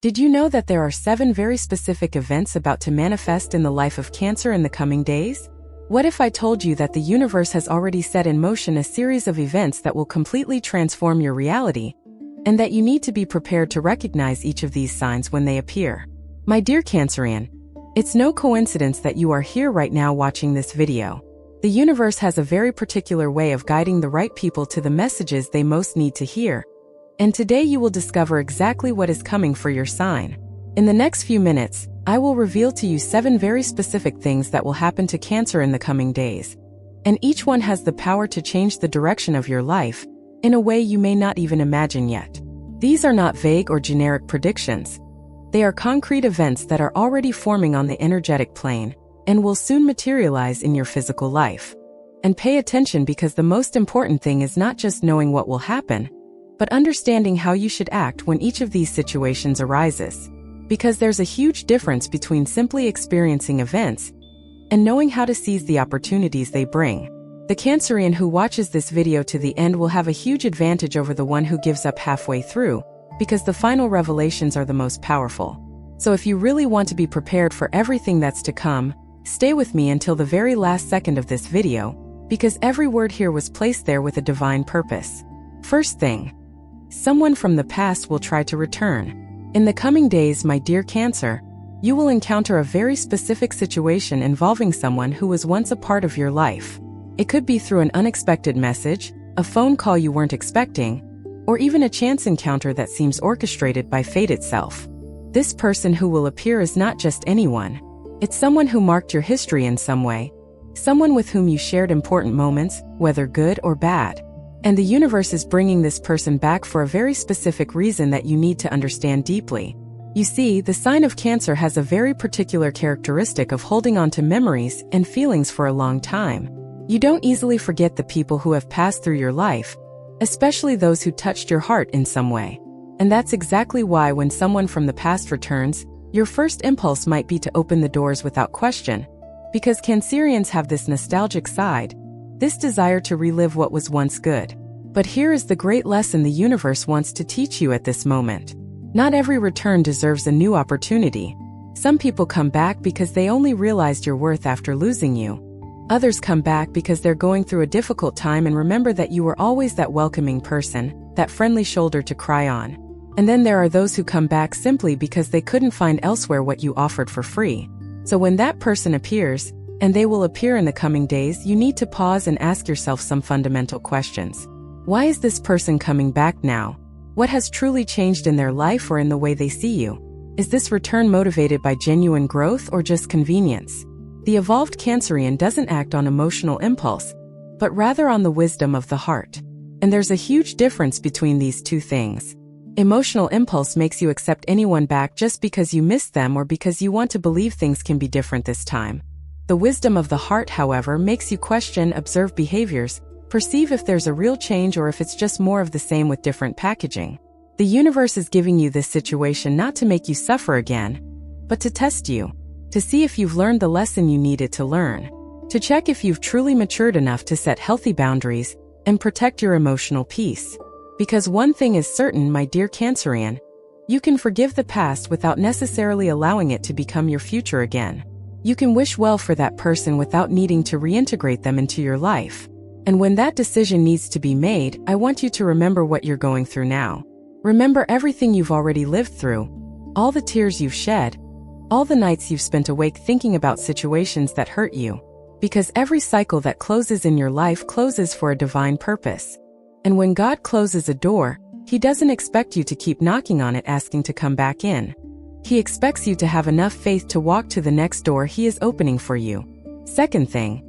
Did you know that there are 7 very specific events about to manifest in the life of Cancer in the coming days? What if I told you that the universe has already set in motion a series of events that will completely transform your reality, and that you need to be prepared to recognize each of these signs when they appear? My dear Cancerian, it's no coincidence that you are here right now watching this video. The universe has a very particular way of guiding the right people to the messages they most need to hear. And today you will discover exactly what is coming for your sign. In the next few minutes, I will reveal to you 7 very specific things that will happen to Cancer in the coming days. And each one has the power to change the direction of your life in a way you may not even imagine yet. These are not vague or generic predictions. They are concrete events that are already forming on the energetic plane and will soon materialize in your physical life. And pay attention, because the most important thing is not just knowing what will happen, but understanding how you should act when each of these situations arises. Because there's a huge difference between simply experiencing events and knowing how to seize the opportunities they bring. The Cancerian who watches this video to the end will have a huge advantage over the one who gives up halfway through, because the final revelations are the most powerful. So if you really want to be prepared for everything that's to come, stay with me until the very last second of this video, because every word here was placed there with a divine purpose. First thing, someone from the past will try to return. In the coming days, my dear Cancer, you will encounter a very specific situation involving someone who was once a part of your life. It could be through an unexpected message, a phone call you weren't expecting, or even a chance encounter that seems orchestrated by fate itself. This person who will appear is not just anyone. It's someone who marked your history in some way, someone with whom you shared important moments, whether good or bad. And the universe is bringing this person back for a very specific reason that you need to understand deeply. You see, the sign of Cancer has a very particular characteristic of holding on to memories and feelings for a long time. You don't easily forget the people who have passed through your life, especially those who touched your heart in some way. And that's exactly why when someone from the past returns, your first impulse might be to open the doors without question, because Cancerians have this nostalgic side, this desire to relive what was once good. But here is the great lesson the universe wants to teach you at this moment. Not every return deserves a new opportunity. Some people come back because they only realized your worth after losing you. Others come back because they're going through a difficult time and remember that you were always that welcoming person, that friendly shoulder to cry on. And then there are those who come back simply because they couldn't find elsewhere what you offered for free. So when that person appears, and they will appear in the coming days, you need to pause and ask yourself some fundamental questions. Why is this person coming back now? What has truly changed in their life or in the way they see you? Is this return motivated by genuine growth or just convenience? The evolved Cancerian doesn't act on emotional impulse, but rather on the wisdom of the heart. And there's a huge difference between these two things. Emotional impulse makes you accept anyone back just because you miss them or because you want to believe things can be different this time. The wisdom of the heart, however, makes you question, observe behaviors, perceive if there's a real change or if it's just more of the same with different packaging. The universe is giving you this situation not to make you suffer again, but to test you, to see if you've learned the lesson you needed to learn, to check if you've truly matured enough to set healthy boundaries and protect your emotional peace. Because one thing is certain, my dear Cancerian, you can forgive the past without necessarily allowing it to become your future again. You can wish well for that person without needing to reintegrate them into your life. And when that decision needs to be made, I want you to remember what you're going through now. Remember everything you've already lived through, all the tears you've shed, all the nights you've spent awake thinking about situations that hurt you. Because every cycle that closes in your life closes for a divine purpose. And when God closes a door, He doesn't expect you to keep knocking on it asking to come back in. He expects you to have enough faith to walk to the next door He is opening for you. Second thing,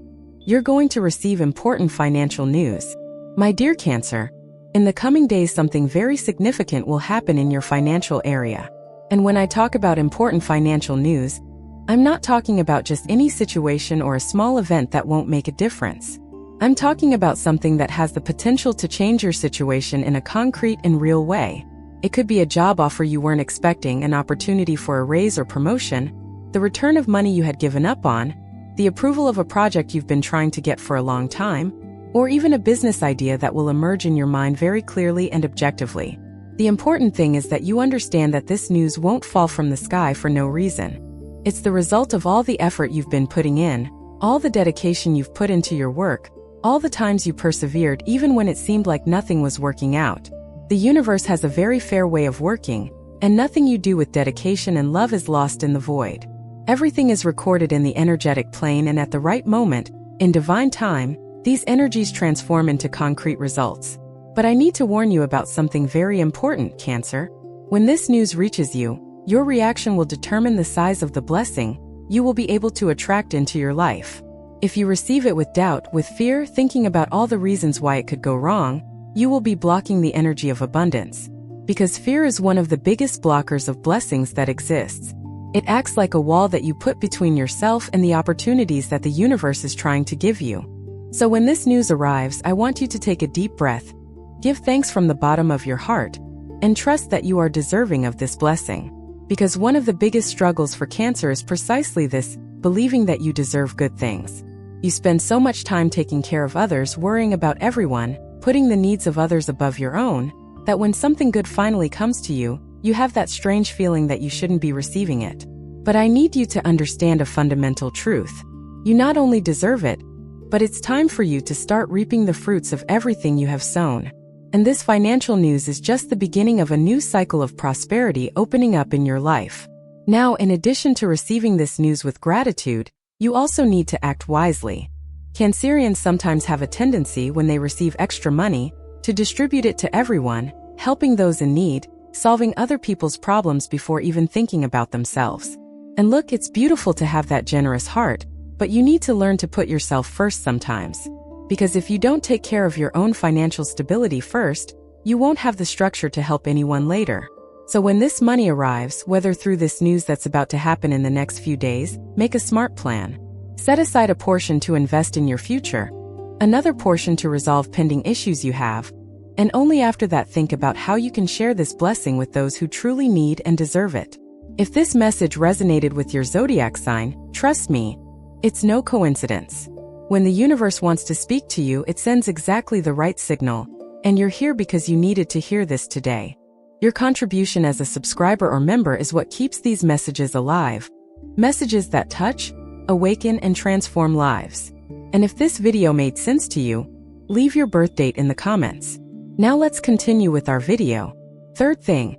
you're going to receive important financial news. My dear Cancer, in the coming days something very significant will happen in your financial area. And when I talk about important financial news, I'm not talking about just any situation or a small event that won't make a difference. I'm talking about something that has the potential to change your situation in a concrete and real way. It could be a job offer you weren't expecting, an opportunity for a raise or promotion, the return of money you had given up on, the approval of a project you've been trying to get for a long time, or even a business idea that will emerge in your mind very clearly and objectively. The important thing is that you understand that this news won't fall from the sky for no reason. It's the result of all the effort you've been putting in, all the dedication you've put into your work, all the times you persevered even when it seemed like nothing was working out. The universe has a very fair way of working, and nothing you do with dedication and love is lost in the void. Everything is recorded in the energetic plane, and at the right moment, in divine time, these energies transform into concrete results. But I need to warn you about something very important, Cancer. When this news reaches you, your reaction will determine the size of the blessing you will be able to attract into your life. If you receive it with doubt, with fear, thinking about all the reasons why it could go wrong, you will be blocking the energy of abundance. Because fear is one of the biggest blockers of blessings that exists. It acts like a wall that you put between yourself and the opportunities that the universe is trying to give you. So when this news arrives, I want you to take a deep breath, give thanks from the bottom of your heart, and trust that you are deserving of this blessing. Because one of the biggest struggles for Cancer is precisely this, believing that you deserve good things. You spend so much time taking care of others, worrying about everyone, putting the needs of others above your own, that when something good finally comes to you, you have that strange feeling that you shouldn't be receiving it. But I need you to understand a fundamental truth. You not only deserve it, but it's time for you to start reaping the fruits of everything you have sown. And this financial news is just the beginning of a new cycle of prosperity opening up in your life. Now, in addition to receiving this news with gratitude, you also need to act wisely. Cancerians sometimes have a tendency, when they receive extra money, to distribute it to everyone, helping those in need, solving other people's problems before even thinking about themselves. And look, it's beautiful to have that generous heart, but you need to learn to put yourself first sometimes. Because if you don't take care of your own financial stability first, you won't have the structure to help anyone later. So when this money arrives, whether through this news that's about to happen in the next few days, make a smart plan. Set aside a portion to invest in your future, another portion to resolve pending issues you have, and only after that think about how you can share this blessing with those who truly need and deserve it. If this message resonated with your zodiac sign, trust me, it's no coincidence. When the universe wants to speak to you, it sends exactly the right signal, and you're here because you needed to hear this today. Your contribution as a subscriber or member is what keeps these messages alive. Messages that touch, awaken, and transform lives. And if this video made sense to you, leave your birth date in the comments. Now let's continue with our video. Third thing,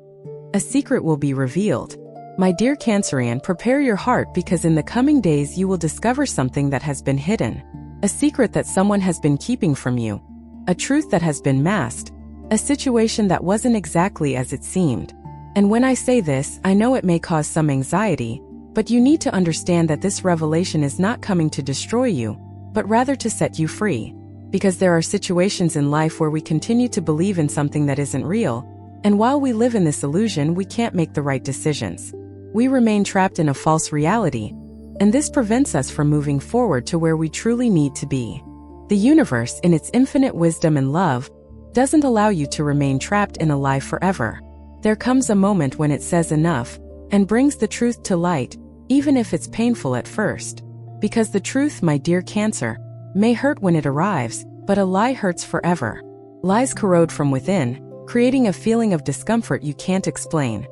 a secret will be revealed. My dear Cancerian, prepare your heart, because in the coming days you will discover something that has been hidden. A secret that someone has been keeping from you. A truth that has been masked. A situation that wasn't exactly as it seemed. And when I say this, I know it may cause some anxiety, but you need to understand that this revelation is not coming to destroy you, but rather to set you free. Because there are situations in life where we continue to believe in something that isn't real, and while we live in this illusion, we can't make the right decisions. We remain trapped in a false reality, and this prevents us from moving forward to where we truly need to be. The universe, in its infinite wisdom and love, doesn't allow you to remain trapped in a lie forever. There comes a moment when it says enough, and brings the truth to light, even if it's painful at first. Because the truth, my dear Cancer, may hurt when it arrives, but a lie hurts forever. Lies corrode from within, creating a feeling of discomfort you can't explain.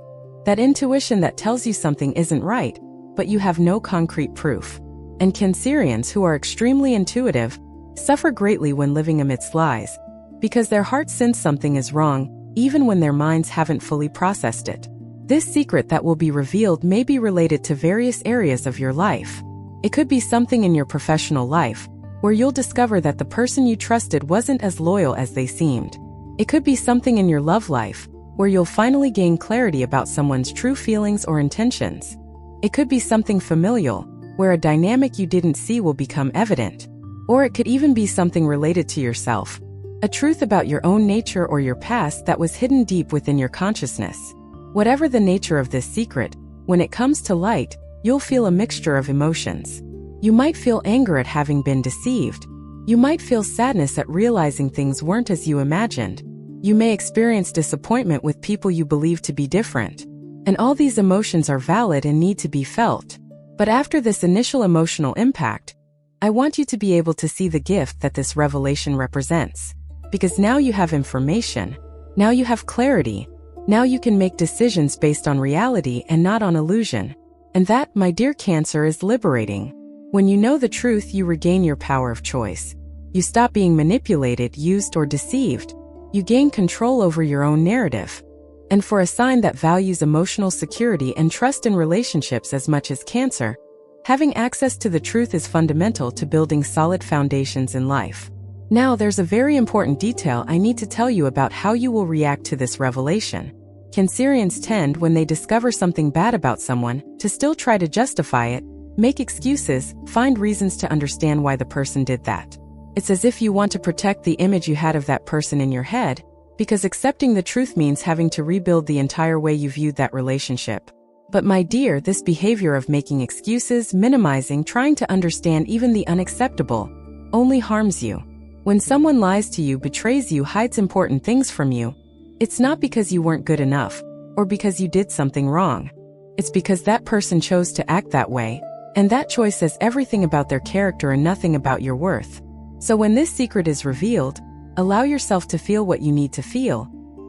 That intuition that tells you something isn't right, but you have no concrete proof. And Cancerians, who are extremely intuitive, suffer greatly when living amidst lies, because their heart sense something is wrong, even when their minds haven't fully processed it. This secret that will be revealed may be related to various areas of your life. It could be something in your professional life, where you'll discover that the person you trusted wasn't as loyal as they seemed. It could be something in your love life, where you'll finally gain clarity about someone's true feelings or intentions. It could be something familial, where a dynamic you didn't see will become evident. Or it could even be something related to yourself, a truth about your own nature or your past that was hidden deep within your consciousness. Whatever the nature of this secret, when it comes to light, you'll feel a mixture of emotions. You might feel anger at having been deceived. You might feel sadness at realizing things weren't as you imagined. You may experience disappointment with people you believe to be different. And all these emotions are valid and need to be felt. But after this initial emotional impact, I want you to be able to see the gift that this revelation represents. Because now you have information, now you have clarity, Now you can make decisions based on reality and not on illusion. And that, my dear Cancer, is liberating. When you know the truth, you regain your power of choice. You stop being manipulated, used, or deceived. You gain control over your own narrative. And for a sign that values emotional security and trust in relationships as much as Cancer, having access to the truth is fundamental to building solid foundations in life. Now, there's a very important detail I need to tell you about how you will react to this revelation. Cancerians tend, when they discover something bad about someone, to still try to justify it, make excuses, find reasons to understand why the person did that. It's as if you want to protect the image you had of that person in your head, because accepting the truth means having to rebuild the entire way you viewed that relationship. But my dear, this behavior of making excuses, minimizing, trying to understand even the unacceptable, only harms you. When someone lies to you, betrays you, hides important things from you, it's not because you weren't good enough, or because you did something wrong. It's because that person chose to act that way, and that choice says everything about their character and nothing about your worth. So when this secret is revealed, allow yourself to feel what you need to feel,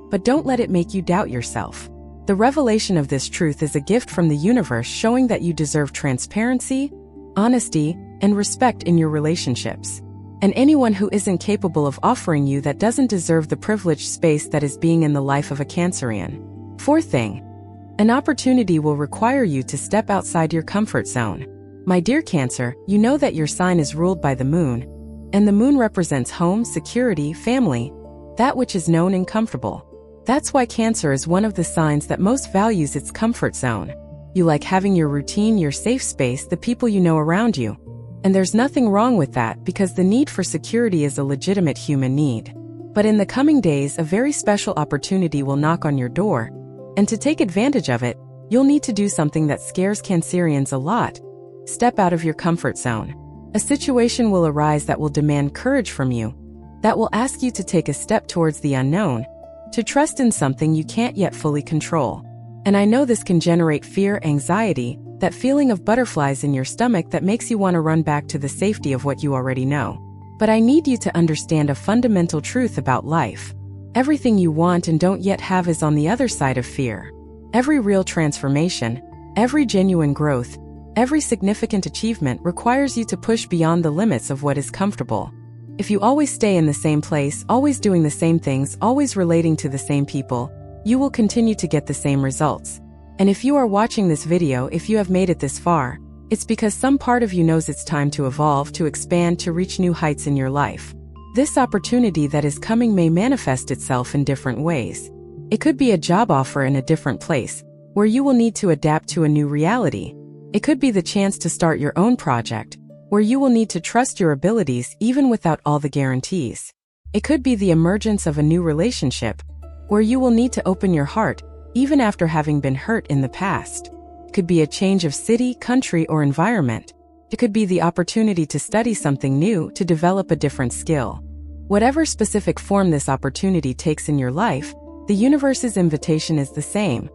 but don't let it make you doubt yourself. The revelation of this truth is a gift from the universe, showing that you deserve transparency, honesty, and respect in your relationships. And anyone who isn't capable of offering you that doesn't deserve the privileged space that is being in the life of a Cancerian. Fourth thing, an opportunity will require you to step outside your comfort zone. My dear Cancer, you know that your sign is ruled by the moon, and the moon represents home, security, family, that which is known and comfortable. That's why Cancer is one of the signs that most values its comfort zone. You like having your routine, your safe space, the people you know around you. And there's nothing wrong with that, because the need for security is a legitimate human need. But in the coming days, a very special opportunity will knock on your door, and to take advantage of it, you'll need to do something that scares Cancerians a lot. Step out of your comfort zone. A situation will arise that will demand courage from you, that will ask you to take a step towards the unknown, to trust in something you can't yet fully control. And I know this can generate fear, anxiety, that feeling of butterflies in your stomach that makes you want to run back to the safety of what you already know. But I need you to understand a fundamental truth about life. Everything you want and don't yet have is on the other side of fear. Every real transformation, every genuine growth, every significant achievement requires you to push beyond the limits of what is comfortable. If you always stay in the same place, always doing the same things, always relating to the same people, you will continue to get the same results. And if you are watching this video, if you have made it this far, it's because some part of you knows it's time to evolve, to expand, to reach new heights in your life. This opportunity that is coming may manifest itself in different ways. It could be a job offer in a different place, where you will need to adapt to a new reality. It could be the chance to start your own project, where you will need to trust your abilities even without all the guarantees. It could be the emergence of a new relationship, where you will need to open your heart, even after having been hurt in the past. It could be a change of city, country, or environment. It could be the opportunity to study something new, to develop a different skill. Whatever specific form this opportunity takes in your life, the universe's invitation is the same.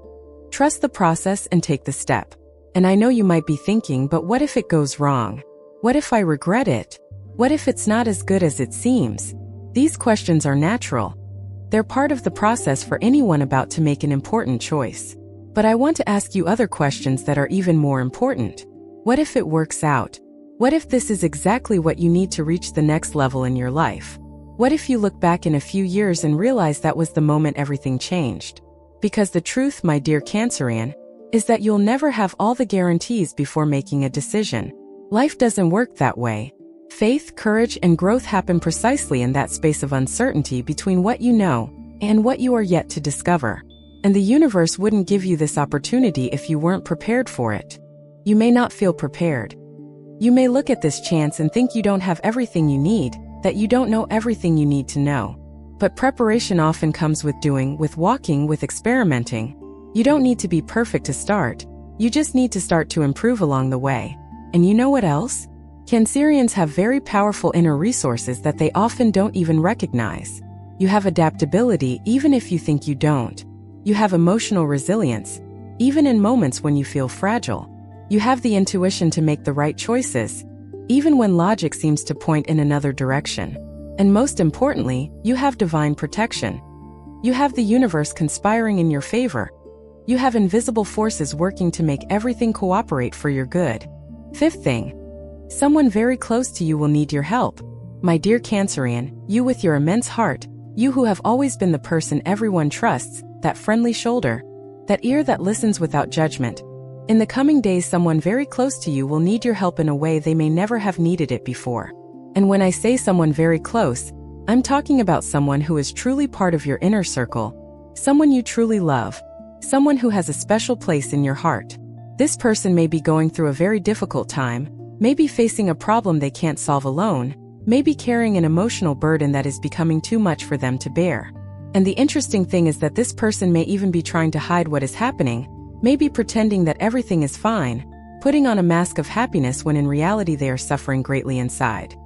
Trust the process and take the step. And I know you might be thinking, but what if it goes wrong? What if I regret it? What if it's not as good as it seems? These questions are natural. They're part of the process for anyone about to make an important choice. But I want to ask you other questions that are even more important. What if it works out? What if this is exactly what you need to reach the next level in your life? What if you look back in a few years and realize that was the moment everything changed? Because the truth, my dear Cancerian, is that you'll never have all the guarantees before making a decision. Life doesn't work that way. Faith, courage, and growth happen precisely in that space of uncertainty between what you know and what you are yet to discover. And the universe wouldn't give you this opportunity if you weren't prepared for it. You may not feel prepared. You may look at this chance and think you don't have everything you need, that you don't know everything you need to know. But preparation often comes with doing, with walking, with experimenting. You don't need to be perfect to start. You just need to start to improve along the way. And you know what else? Cancerians have very powerful inner resources that they often don't even recognize. You have adaptability even if you think you don't. You have emotional resilience, even in moments when you feel fragile. You have the intuition to make the right choices, even when logic seems to point in another direction. And most importantly, you have divine protection. You have the universe conspiring in your favor. You have invisible forces working to make everything cooperate for your good. Fifth thing. Someone very close to you will need your help. My dear Cancerian, you with your immense heart, you who have always been the person everyone trusts, that friendly shoulder, that ear that listens without judgment. In the coming days, someone very close to you will need your help in a way they may never have needed it before. And when I say someone very close, I'm talking about someone who is truly part of your inner circle, someone you truly love, someone who has a special place in your heart. This person may be going through a very difficult time, may be facing a problem they can't solve alone, may be carrying an emotional burden that is becoming too much for them to bear. And the interesting thing is that this person may even be trying to hide what is happening, may be pretending that everything is fine, putting on a mask of happiness when in reality they are suffering greatly inside.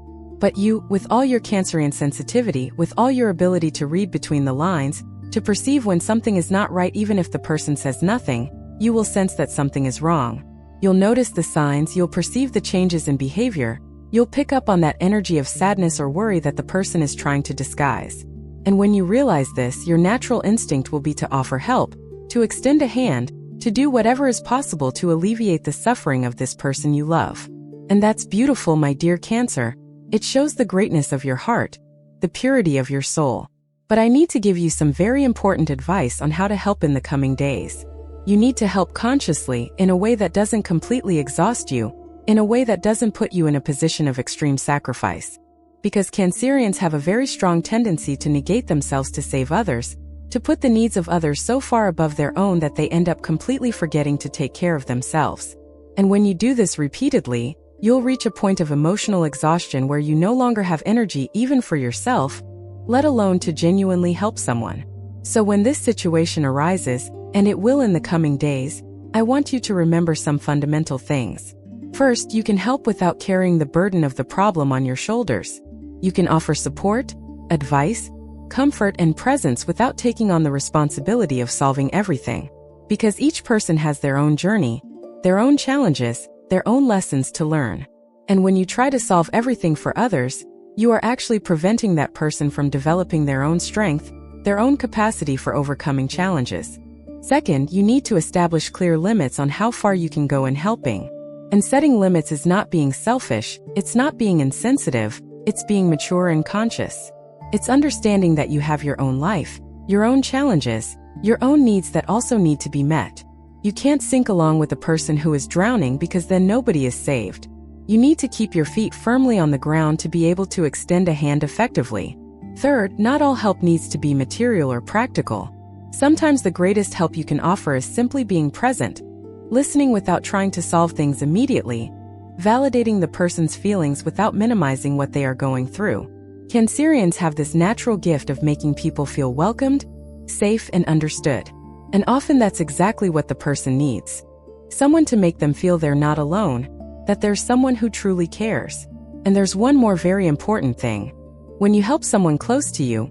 But you, with all your Cancerian sensitivity, with all your ability to read between the lines, to perceive when something is not right even if the person says nothing, you will sense that something is wrong. You'll notice the signs, you'll perceive the changes in behavior, you'll pick up on that energy of sadness or worry that the person is trying to disguise. And when you realize this, your natural instinct will be to offer help, to extend a hand, to do whatever is possible to alleviate the suffering of this person you love. And that's beautiful, my dear Cancer. It shows the greatness of your heart, the purity of your soul. But I need to give you some very important advice on how to help in the coming days. You need to help consciously, in a way that doesn't completely exhaust you, in a way that doesn't put you in a position of extreme sacrifice. Because Cancerians have a very strong tendency to negate themselves to save others, to put the needs of others so far above their own that they end up completely forgetting to take care of themselves. And when you do this repeatedly, you'll reach a point of emotional exhaustion where you no longer have energy even for yourself, let alone to genuinely help someone. So when this situation arises, and it will in the coming days, I want you to remember some fundamental things. First, you can help without carrying the burden of the problem on your shoulders. You can offer support, advice, comfort, and presence without taking on the responsibility of solving everything. Because each person has their own journey, their own challenges, their own lessons to learn. And when you try to solve everything for others, you are actually preventing that person from developing their own strength, their own capacity for overcoming challenges. Second, you need to establish clear limits on how far you can go in helping. And setting limits is not being selfish, it's not being insensitive, it's being mature and conscious. It's understanding that you have your own life, your own challenges, your own needs that also need to be met. You can't sink along with a person who is drowning because then nobody is saved. You need to keep your feet firmly on the ground to be able to extend a hand effectively. Third, not all help needs to be material or practical. Sometimes the greatest help you can offer is simply being present, listening without trying to solve things immediately, validating the person's feelings without minimizing what they are going through. Cancerians have this natural gift of making people feel welcomed, safe, and understood. And often that's exactly what the person needs. Someone to make them feel they're not alone, that there's someone who truly cares. And there's one more very important thing. When you help someone close to you,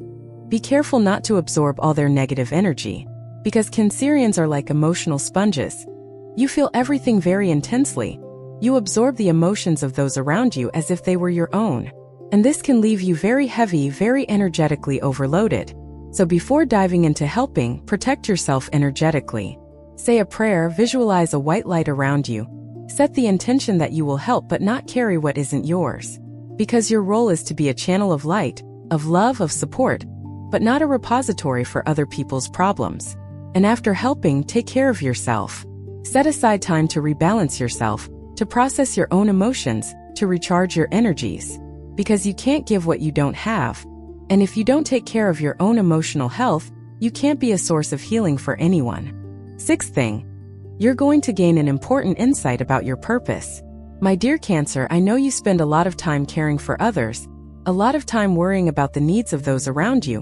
be careful not to absorb all their negative energy. Because Cancerians are like emotional sponges. You feel everything very intensely. You absorb the emotions of those around you as if they were your own. And this can leave you very heavy, very energetically overloaded. So before diving into helping, protect yourself energetically. Say a prayer, visualize a white light around you. Set the intention that you will help but not carry what isn't yours. Because your role is to be a channel of light, of love, of support, but not a repository for other people's problems. And after helping, take care of yourself. Set aside time to rebalance yourself, to process your own emotions, to recharge your energies. Because you can't give what you don't have. And if you don't take care of your own emotional health, you can't be a source of healing for anyone. Sixth thing, you're going to gain an important insight about your purpose. My dear Cancer, I know you spend a lot of time caring for others, a lot of time worrying about the needs of those around you.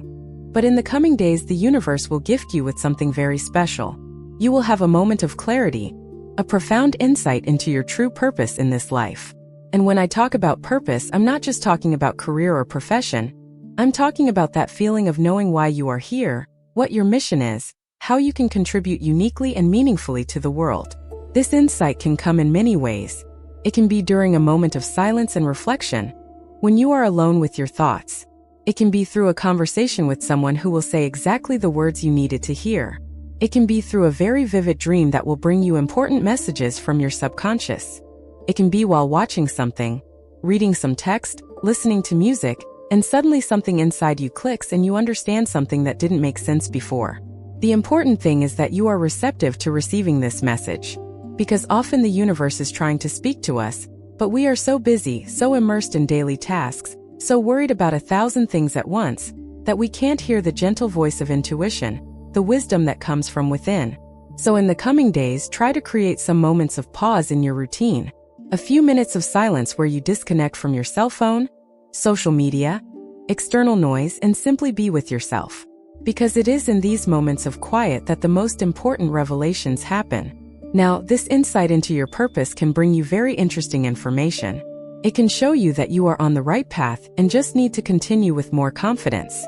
But in the coming days, the universe will gift you with something very special. You will have a moment of clarity, a profound insight into your true purpose in this life. And when I talk about purpose, I'm not just talking about career or profession. I'm talking about that feeling of knowing why you are here, what your mission is, how you can contribute uniquely and meaningfully to the world. This insight can come in many ways. It can be during a moment of silence and reflection, when you are alone with your thoughts. It can be through a conversation with someone who will say exactly the words you needed to hear. It can be through a very vivid dream that will bring you important messages from your subconscious. It can be while watching something, reading some text, listening to music, and suddenly something inside you clicks and you understand something that didn't make sense before. The important thing is that you are receptive to receiving this message. Because often the universe is trying to speak to us, but we are so busy, so immersed in daily tasks, so worried about 1,000 things at once, that we can't hear the gentle voice of intuition, the wisdom that comes from within. So in the coming days, try to create some moments of pause in your routine. A few minutes of silence where you disconnect from your cell phone, social media, external noise, and simply be with yourself. Because it is in these moments of quiet that the most important revelations happen. Now, this insight into your purpose can bring you very interesting information. It can show you that you are on the right path and just need to continue with more confidence.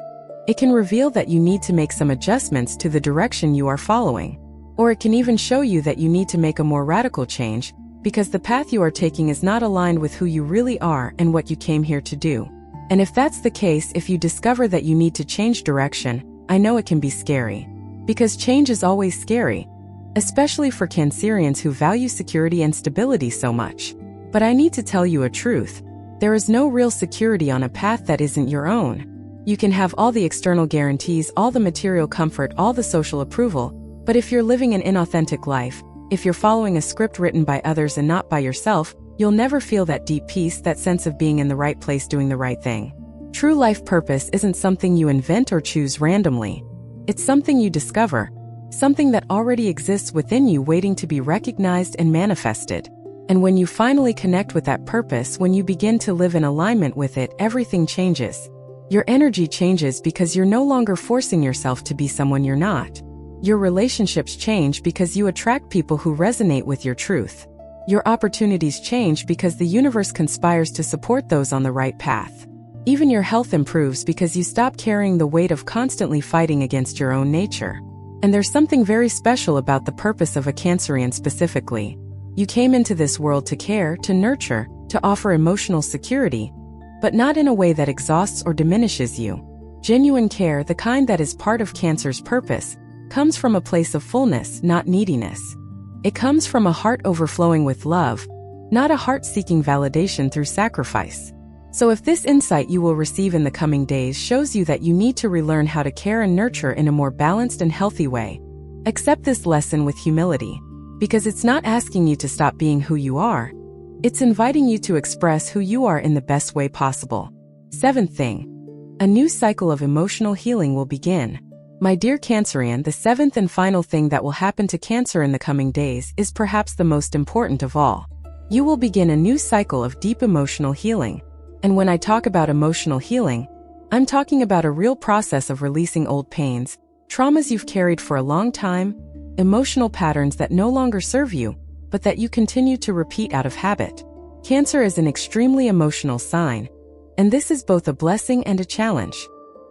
It can reveal that you need to make some adjustments to the direction you are following. Or it can even show you that you need to make a more radical change, because the path you are taking is not aligned with who you really are and what you came here to do. And if that's the case, if you discover that you need to change direction, I know it can be scary. Because change is always scary, especially for Cancerians who value security and stability so much. But I need to tell you a truth. There is no real security on a path that isn't your own. You can have all the external guarantees, all the material comfort, all the social approval, but if you're living an inauthentic life, if you're following a script written by others and not by yourself, you'll never feel that deep peace, that sense of being in the right place doing the right thing. True life purpose isn't something you invent or choose randomly. It's something you discover, something that already exists within you waiting to be recognized and manifested. And when you finally connect with that purpose, when you begin to live in alignment with it, everything changes. Your energy changes because you're no longer forcing yourself to be someone you're not. Your relationships change because you attract people who resonate with your truth. Your opportunities change because the universe conspires to support those on the right path. Even your health improves because you stop carrying the weight of constantly fighting against your own nature. And there's something very special about the purpose of a Cancerian specifically. You came into this world to care, to nurture, to offer emotional security, but not in a way that exhausts or diminishes you. Genuine care, the kind that is part of Cancer's purpose, comes from a place of fullness, not neediness. It comes from a heart overflowing with love, not a heart seeking validation through sacrifice. So if this insight you will receive in the coming days shows you that you need to relearn how to care and nurture in a more balanced and healthy way, accept this lesson with humility, because it's not asking you to stop being who you are. It's inviting you to express who you are in the best way possible. Seventh thing, a new cycle of emotional healing will begin. My dear Cancerian, the seventh and final thing that will happen to Cancer in the coming days is perhaps the most important of all. You will begin a new cycle of deep emotional healing. And when I talk about emotional healing, I'm talking about a real process of releasing old pains, traumas you've carried for a long time, emotional patterns that no longer serve you, but that you continue to repeat out of habit. Cancer is an extremely emotional sign, and this is both a blessing and a challenge.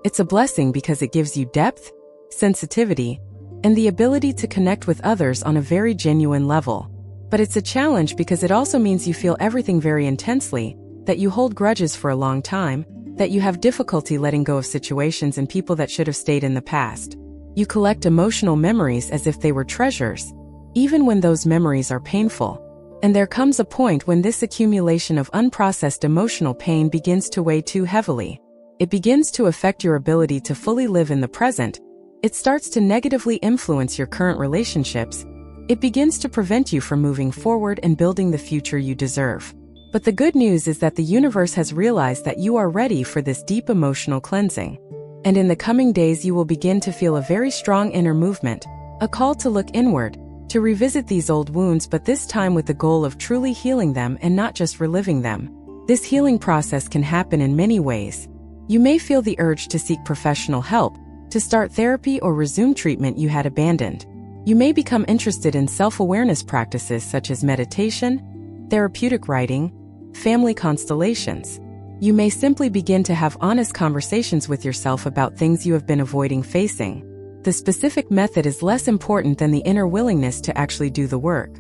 It's a blessing because it gives you depth, sensitivity, and the ability to connect with others on a very genuine level. But it's a challenge because it also means you feel everything very intensely, that you hold grudges for a long time, that you have difficulty letting go of situations and people that should have stayed in the past. You collect emotional memories as if they were treasures, even when those memories are painful. And there comes a point when this accumulation of unprocessed emotional pain begins to weigh too heavily. It begins to affect your ability to fully live in the present. It starts to negatively influence your current relationships. It begins to prevent you from moving forward and building the future you deserve. But the good news is that the universe has realized that you are ready for this deep emotional cleansing. And in the coming days you will begin to feel a very strong inner movement, a call to look inward, to revisit these old wounds, but this time with the goal of truly healing them and not just reliving them. This healing process can happen in many ways. You may feel the urge to seek professional help, to start therapy or resume treatment you had abandoned. You may become interested in self-awareness practices such as meditation, therapeutic writing, family constellations. You may simply begin to have honest conversations with yourself about things you have been avoiding facing. The specific method is less important than the inner willingness to actually do the work.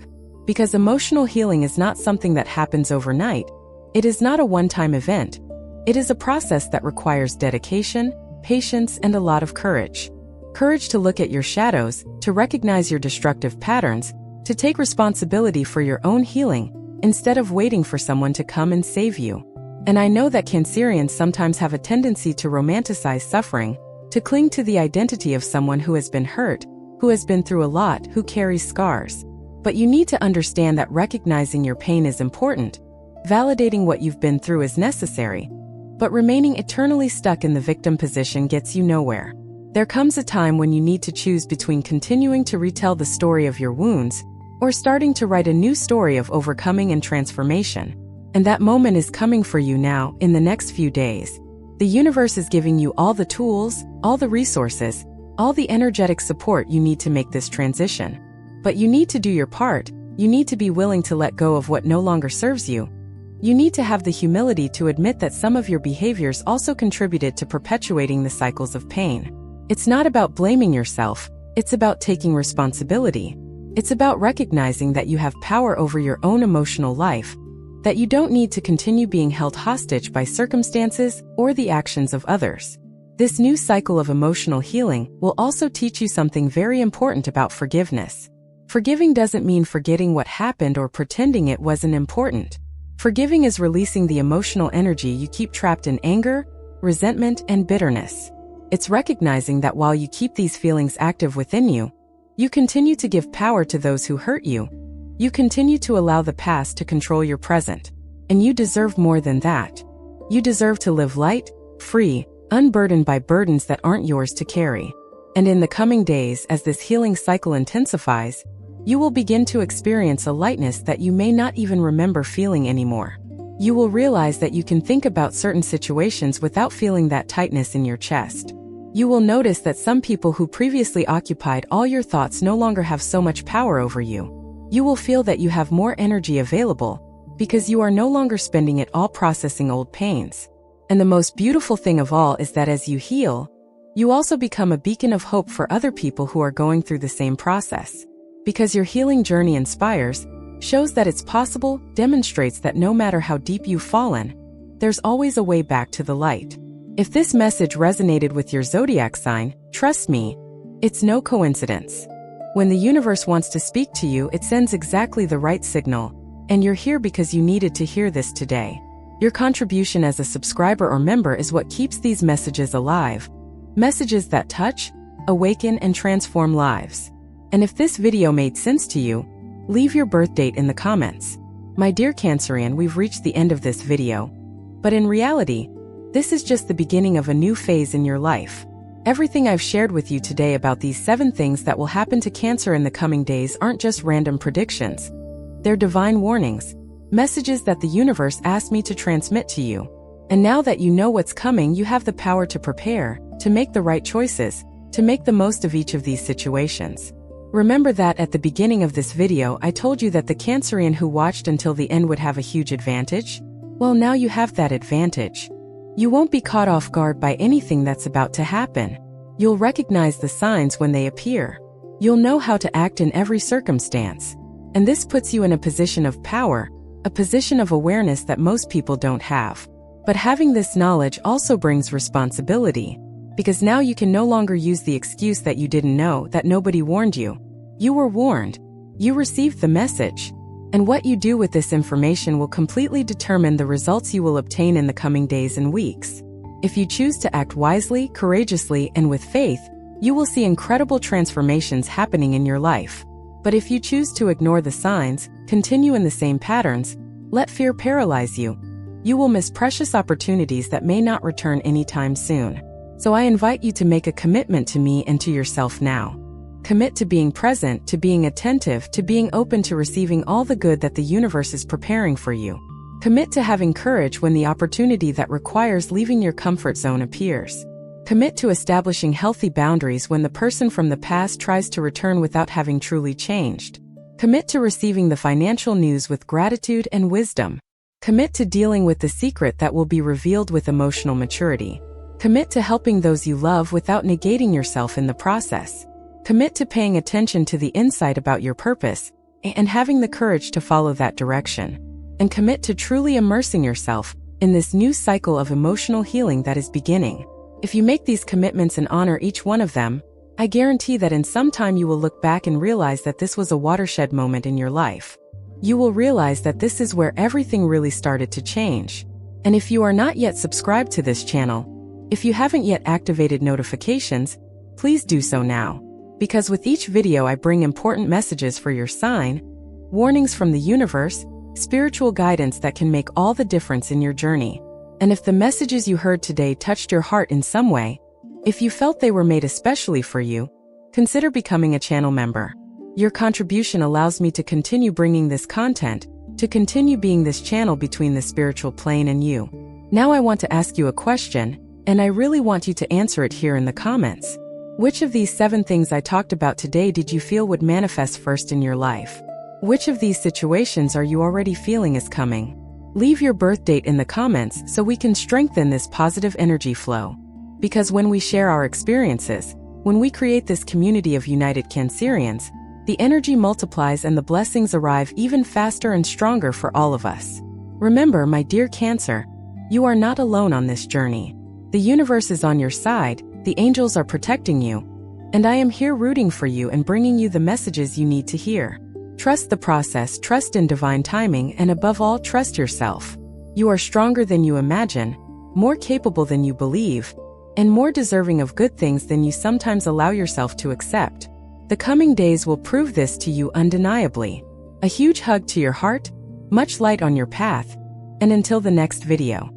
Because emotional healing is not something that happens overnight. It is not a one-time event. It is a process that requires dedication, patience, and a lot of courage. Courage to look at your shadows, to recognize your destructive patterns, to take responsibility for your own healing, instead of waiting for someone to come and save you. And I know that Cancerians sometimes have a tendency to romanticize suffering, to cling to the identity of someone who has been hurt, who has been through a lot, who carries scars. But you need to understand that recognizing your pain is important, validating what you've been through is necessary, but remaining eternally stuck in the victim position gets you nowhere. There comes a time when you need to choose between continuing to retell the story of your wounds or starting to write a new story of overcoming and transformation. And that moment is coming for you now, in the next few days. The universe is giving you all the tools, all the resources, all the energetic support you need to make this transition. But you need to do your part. You need to be willing to let go of what no longer serves you. You need to have the humility to admit that some of your behaviors also contributed to perpetuating the cycles of pain. It's not about blaming yourself, it's about taking responsibility. It's about recognizing that you have power over your own emotional life, that you don't need to continue being held hostage by circumstances or the actions of others. This new cycle of emotional healing will also teach you something very important about forgiveness. Forgiving doesn't mean forgetting what happened or pretending it wasn't important. Forgiving is releasing the emotional energy you keep trapped in anger, resentment, and bitterness. It's recognizing that while you keep these feelings active within you, you continue to give power to those who hurt you. You continue to allow the past to control your present. And you deserve more than that. You deserve to live light, free, unburdened by burdens that aren't yours to carry. And in the coming days, as this healing cycle intensifies, you will begin to experience a lightness that you may not even remember feeling anymore. You will realize that you can think about certain situations without feeling that tightness in your chest. You will notice that some people who previously occupied all your thoughts no longer have so much power over you. You will feel that you have more energy available because you are no longer spending it all processing old pains. And the most beautiful thing of all is that as you heal, you also become a beacon of hope for other people who are going through the same process. Because your healing journey inspires, shows that it's possible, demonstrates that no matter how deep you've fallen, there's always a way back to the light. If this message resonated with your zodiac sign, trust me, it's no coincidence. When the universe wants to speak to you, it sends exactly the right signal, and you're here because you needed to hear this today. Your contribution as a subscriber or member is what keeps these messages alive. Messages that touch, awaken, and transform lives. And if this video made sense to you, leave your birth date in the comments. My dear Cancerian, we've reached the end of this video. But in reality, this is just the beginning of a new phase in your life. Everything I've shared with you today about these 7 things that will happen to Cancer in the coming days aren't just random predictions. They're divine warnings, messages that the universe asked me to transmit to you. And now that you know what's coming, you have the power to prepare, to make the right choices, to make the most of each of these situations. Remember that at the beginning of this video, I told you that the Cancerian who watched until the end would have a huge advantage? Well, now you have that advantage. You won't be caught off guard by anything that's about to happen. You'll recognize the signs when they appear. You'll know how to act in every circumstance. And this puts you in a position of power, a position of awareness that most people don't have. But having this knowledge also brings responsibility, because now you can no longer use the excuse that you didn't know, that nobody warned you. You were warned. You received the message. And what you do with this information will completely determine the results you will obtain in the coming days and weeks. If you choose to act wisely, courageously, and with faith, you will see incredible transformations happening in your life. But if you choose to ignore the signs, continue in the same patterns, let fear paralyze you, you will miss precious opportunities that may not return anytime soon. So I invite you to make a commitment to me and to yourself now. Commit to being present, to being attentive, to being open to receiving all the good that the universe is preparing for you. Commit to having courage when the opportunity that requires leaving your comfort zone appears. Commit to establishing healthy boundaries when the person from the past tries to return without having truly changed. Commit to receiving the financial news with gratitude and wisdom. Commit to dealing with the secret that will be revealed with emotional maturity. Commit to helping those you love without negating yourself in the process. Commit to paying attention to the insight about your purpose and having the courage to follow that direction. And commit to truly immersing yourself, in this new cycle of emotional healing that is beginning. If you make these commitments and honor each one of them, I guarantee that in some time you will look back and realize that this was a watershed moment in your life. You will realize that this is where everything really started to change. And if you are not yet subscribed to this channel, if you haven't yet activated notifications, please do so now. Because with each video I bring important messages for your sign, warnings from the universe, spiritual guidance that can make all the difference in your journey. And if the messages you heard today touched your heart in some way, if you felt they were made especially for you, consider becoming a channel member. Your contribution allows me to continue bringing this content, to continue being this channel between the spiritual plane and you. Now I want to ask you a question, and I really want you to answer it here in the comments. Which of these 7 things I talked about today did you feel would manifest first in your life? Which of these situations are you already feeling is coming? Leave your birth date in the comments so we can strengthen this positive energy flow. Because when we share our experiences, when we create this community of united Cancerians, the energy multiplies and the blessings arrive even faster and stronger for all of us. Remember, my dear Cancer, you are not alone on this journey. The universe is on your side, the angels are protecting you, and I am here rooting for you and bringing you the messages you need to hear. Trust the process, trust in divine timing, and above all, trust yourself. You are stronger than you imagine, more capable than you believe, and more deserving of good things than you sometimes allow yourself to accept. The coming days will prove this to you undeniably. A huge hug to your heart, much light on your path, and until the next video.